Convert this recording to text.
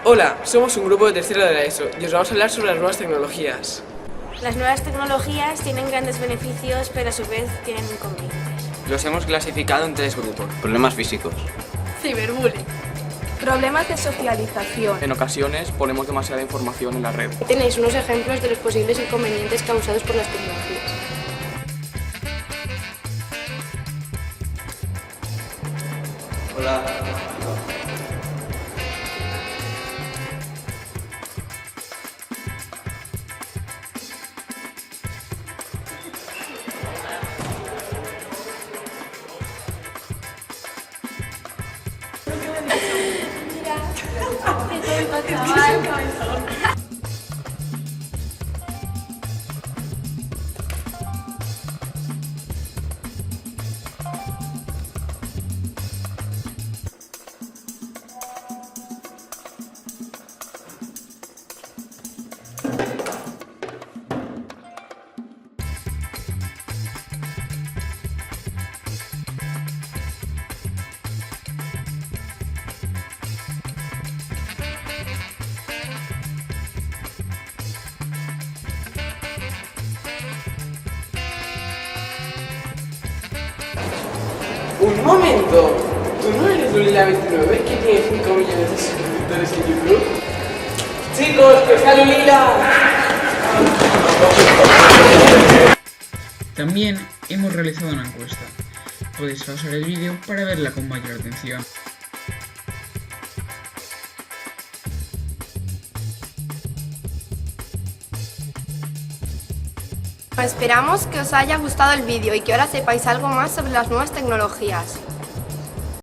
Hola, somos un grupo de tercero de la ESO y os vamos a hablar sobre las nuevas tecnologías. Las nuevas tecnologías tienen grandes beneficios, pero a su vez tienen inconvenientes. Los hemos clasificado en 3 grupos. Problemas físicos. Ciberbullying. Problemas de socialización. En ocasiones ponemos demasiada información en la red. Tenéis unos ejemplos de los posibles inconvenientes causados por las tecnologías. Hola. Un momento, ¿tú no eres Lulila29 que tiene 5 millones de suscriptores en YouTube? Chicos, que está Lulila. También hemos realizado una encuesta. Podéis pausar el vídeo para verla con mayor atención. Esperamos que os haya gustado el vídeo y que ahora sepáis algo más sobre las nuevas tecnologías.